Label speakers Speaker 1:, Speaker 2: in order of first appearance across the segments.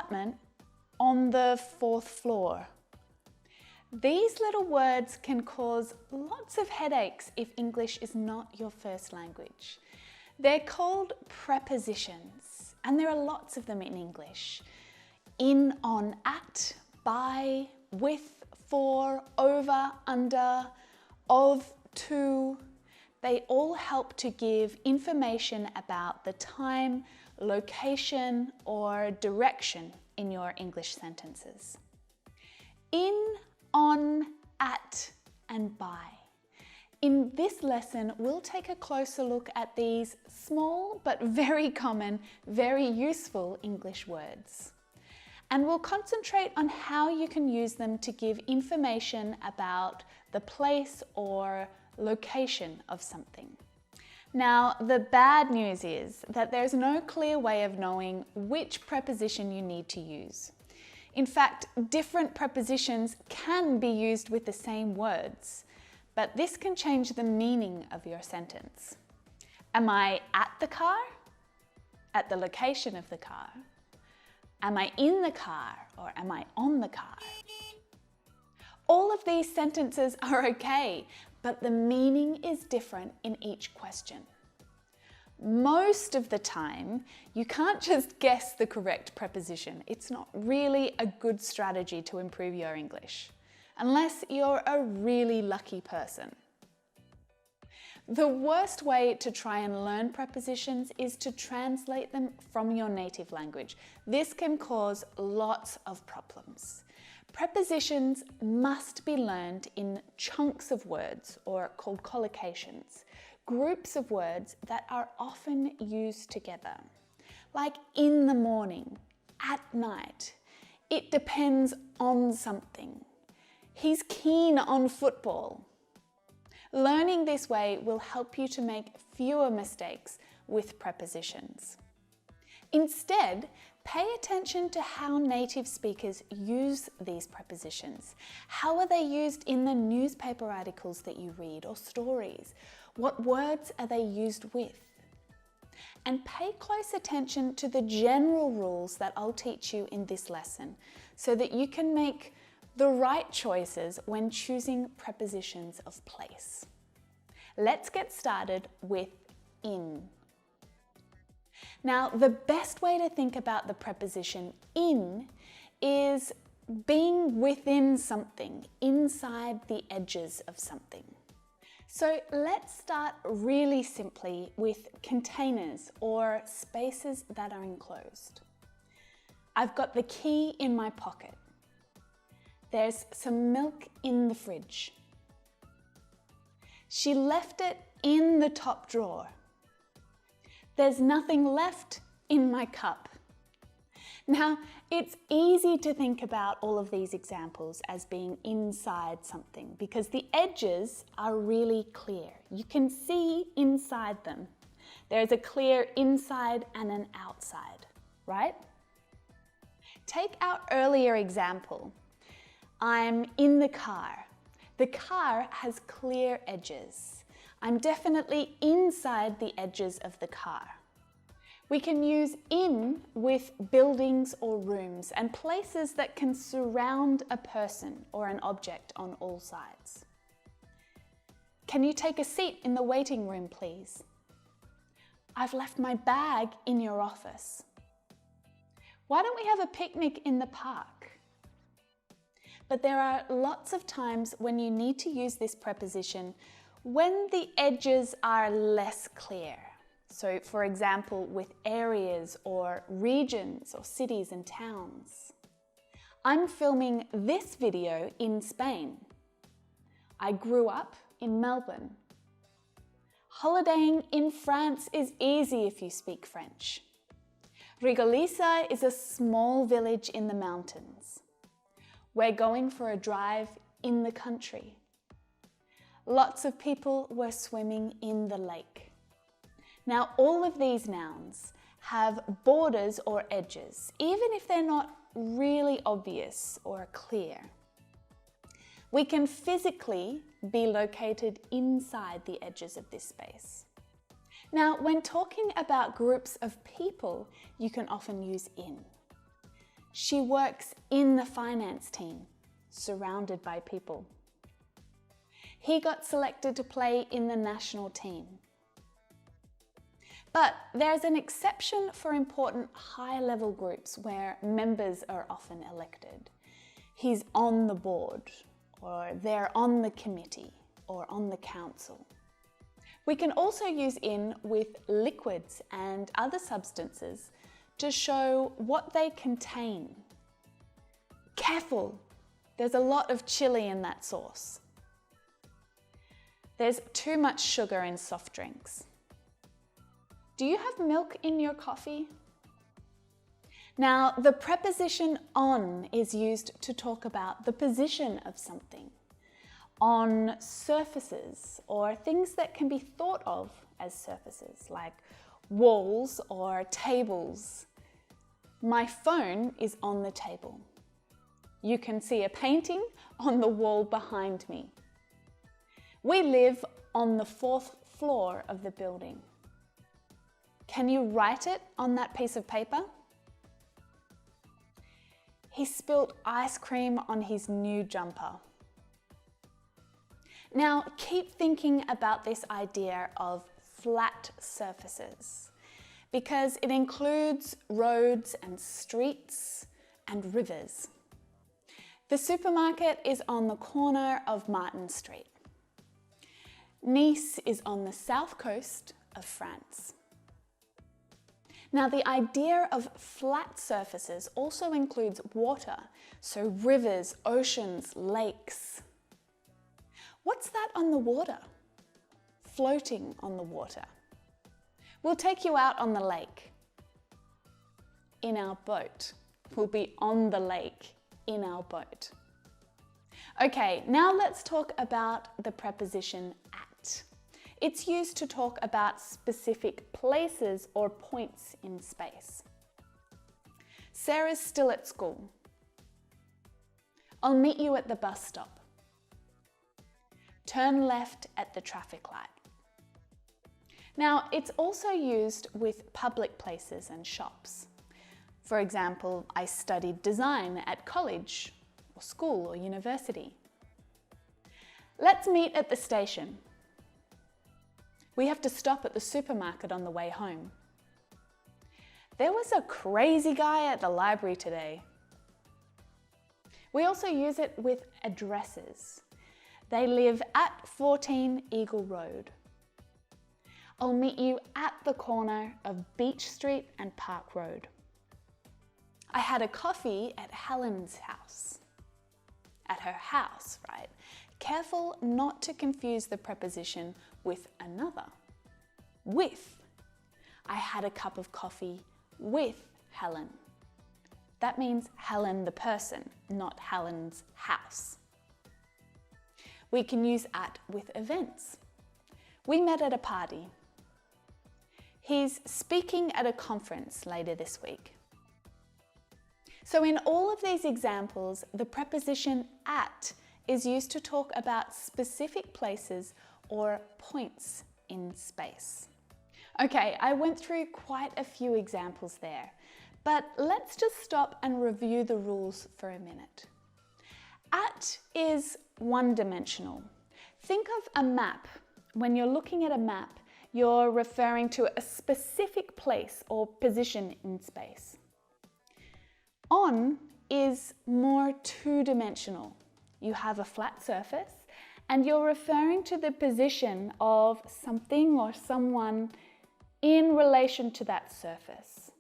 Speaker 1: apartment on the 4th floor. These little words can cause lots of headaches if English is not your first language. They're called prepositions, and there are lots of them in English. In, on, at, by, with, for, over, under, of, to. They all help to give information about the time, location, or direction in your English sentences. In, on, at, and by. In this lesson, we'll take a closer look at these small but very common, very useful English words. And we'll concentrate on how you can use them to give information about the place or location of something. Now, the bad news is that there's no clear way of knowing which preposition you need to use. In fact, different prepositions can be used with the same words, but this can change the meaning of your sentence. Am I at the car? At the location of the car? Am I in the car or am I on the car? All of these sentences are okay, but the meaning is different in each question. Most of the time, you can't just guess the correct preposition. It's not really a good strategy to improve your English, unless you're a really lucky person. The worst way to try and learn prepositions is to translate them from your native language. This can cause lots of problems. Prepositions must be learned in chunks of words, or called collocations, groups of words that are often used together, like in the morning, at night. It depends on something. He's keen on football. Learning this way will help you to make fewer mistakes with prepositions. Instead, pay attention to how native speakers use these prepositions. How are they used in the newspaper articles that you read or stories? What words are they used with? And pay close attention to the general rules that I'll teach you in this lesson so that you can make the right choices when choosing prepositions of place. Let's get started with in. Now, the best way to think about the preposition in is being within something, inside the edges of something. So let's start really simply with containers or spaces that are enclosed. I've got the key in my pocket. There's some milk in the fridge. She left it in the top drawer. There's nothing left in my cup. Now, it's easy to think about all of these examples as being inside something because the edges are really clear. You can see inside them. There's a clear inside and an outside, right? Take our earlier example. I'm in the car. The car has clear edges. I'm definitely inside the edges of the car. We can use in with buildings or rooms and places that can surround a person or an object on all sides. Can you take a seat in the waiting room, please? I've left my bag in your office. Why don't we have a picnic in the park? But there are lots of times when you need to use this preposition when the edges are less clear. So, for example, with areas or regions or cities and towns. I'm filming this video in Spain. I grew up in Melbourne. Holidaying in France is easy if you speak French. Rigolisa is a small village in the mountains. We're going for a drive in the country. Lots of people were swimming in the lake. Now, all of these nouns have borders or edges, even if they're not really obvious or clear. We can physically be located inside the edges of this space. Now, when talking about groups of people, you can often use in. She works in the finance team, surrounded by people. He got selected to play in the national team. But there's an exception for important high-level groups where members are often elected. He's on the board, or they're on the committee, or on the council. We can also use in with liquids and other substances to show what they contain. Careful, there's a lot of chili in that sauce. There's too much sugar in soft drinks. Do you have milk in your coffee? Now, the preposition on is used to talk about the position of something, on surfaces or things that can be thought of as surfaces, like walls or tables. My phone is on the table. You can see a painting on the wall behind me. We live on the 4th floor of the building. Can you write it on that piece of paper? He spilt ice cream on his new jumper. Now, keep thinking about this idea of flat surfaces, because it includes roads and streets and rivers. The supermarket is on the corner of Martin Street. Nice is on the south coast of France. Now, the idea of flat surfaces also includes water, so rivers, oceans, lakes. What's that on the water? Floating on the water. We'll take you out on the lake. In our boat. We'll be on the lake in our boat. Okay, now let's talk about the preposition at. It's used to talk about specific places or points in space. Sarah's still at school. I'll meet you at the bus stop. Turn left at the traffic light. Now, it's also used with public places and shops. For example, I studied design at college, or school, or university. Let's meet at the station. We have to stop at the supermarket on the way home. There was a crazy guy at the library today. We also use it with addresses. They live at 14 Eagle Road. I'll meet you at the corner of Beach Street and Park Road. I had a coffee at Helen's house. At her house, right? Careful not to confuse the preposition with another. With. I had a cup of coffee with Helen. That means Helen the person, not Helen's house. We can use at with events. We met at a party. He's speaking at a conference later this week. So in all of these examples, the preposition at is used to talk about specific places or points in space. Okay, I went through quite a few examples there, but let's just stop and review the rules for a minute. At is one-dimensional. Think of a map. When you're looking at a map, you're referring to a specific place or position in space. On is more two-dimensional. You have a flat surface and you're referring to the position of something or someone in relation to that surface.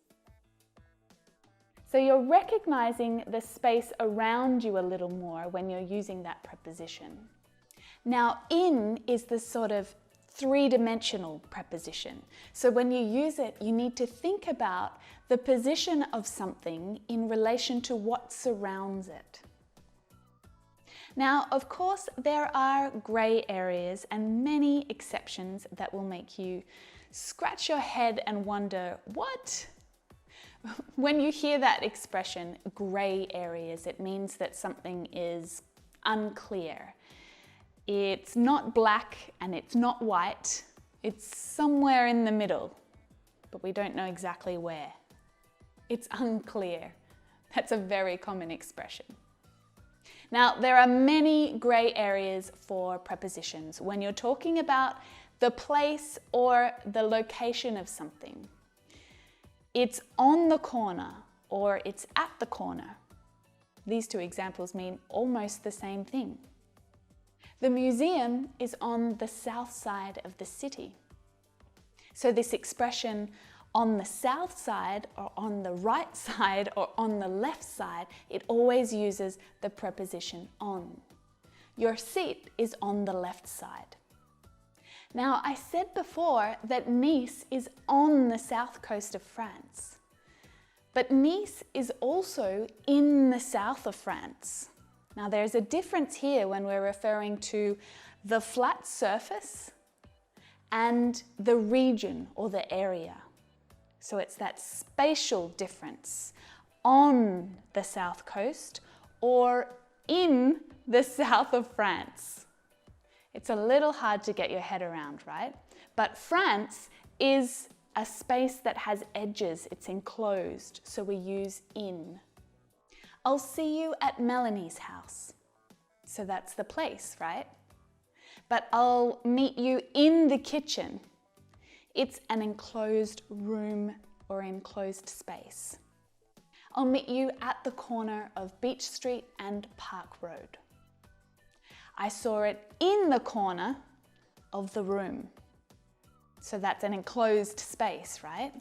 Speaker 1: So you're recognizing the space around you a little more when you're using that preposition. Now, in is the sort of three-dimensional preposition. So when you use it, you need to think about the position of something in relation to what surrounds it. Now, of course, there are grey areas and many exceptions that will make you scratch your head and wonder, what? When you hear that expression, grey areas, it means that something is unclear. It's not black and it's not white. It's somewhere in the middle, but we don't know exactly where. It's unclear. That's a very common expression. Now, there are many grey areas for prepositions when you're talking about the place or the location of something. It's on the corner or it's at the corner. These two examples mean almost the same thing. The museum is on the south side of the city. So this expression, on the south side or on the right side or on the left side, it always uses the preposition on. Your seat is on the left side. Now, I said before that Nice is on the south coast of France, but Nice is also in the south of France. Now, there's a difference here when we're referring to the flat surface and the region or the area. So it's that spatial difference, on the south coast or in the south of France. It's a little hard to get your head around, right? But France is a space that has edges, it's enclosed, so we use in. I'll see you at Melanie's house. So that's the place, right? But I'll meet you in the kitchen. It's an enclosed room or enclosed space. I'll meet you at the corner of Beach Street and Park Road. I saw it in the corner of the room. So that's an enclosed space, right?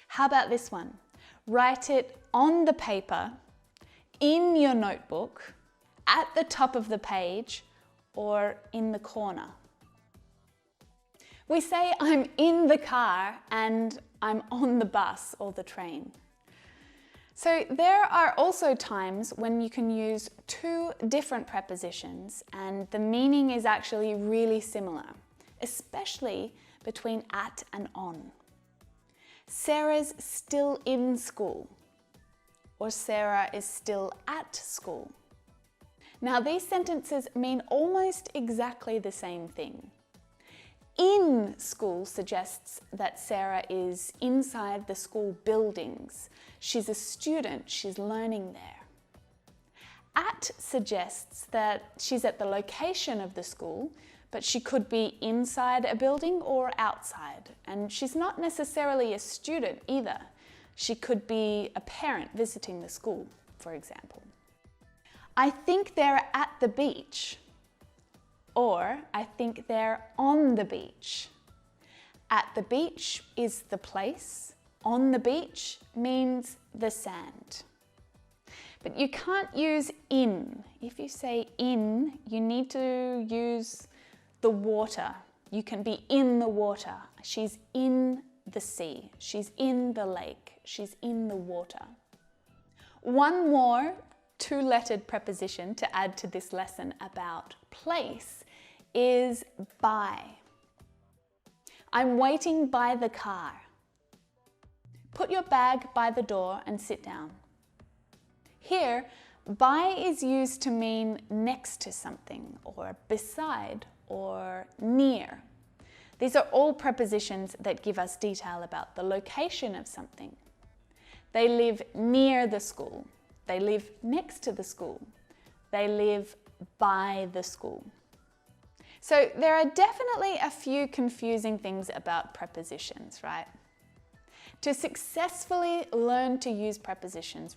Speaker 1: How about this one? Write it on the paper, in your notebook, at the top of the page, or in the corner. We say I'm in the car and I'm on the bus or the train. So there are also times when you can use two different prepositions and the meaning is actually really similar, especially between at and on. Sarah's still in school, or Sarah is still at school. Now, these sentences mean almost exactly the same thing. In school suggests that Sarah is inside the school buildings. She's a student, she's learning there. At suggests that she's at the location of the school, but she could be inside a building or outside. And she's not necessarily a student either. She could be a parent visiting the school, for example. I think they're at the beach. Or, I think they're on the beach. At the beach is the place. On the beach means the sand. But you can't use in. If you say in, you need to use the water. You can be in the water. She's in the sea. She's in the lake. She's in the water. One more two-lettered preposition to add to this lesson about place is by. I'm waiting by the car. Put your bag by the door and sit down. Here, by is used to mean next to something, or beside, or near. These are all prepositions that give us detail about the location of something. They live near the school. They live next to the school. They live by the school. So there are definitely a few confusing things about prepositions, right? To successfully learn to use prepositions,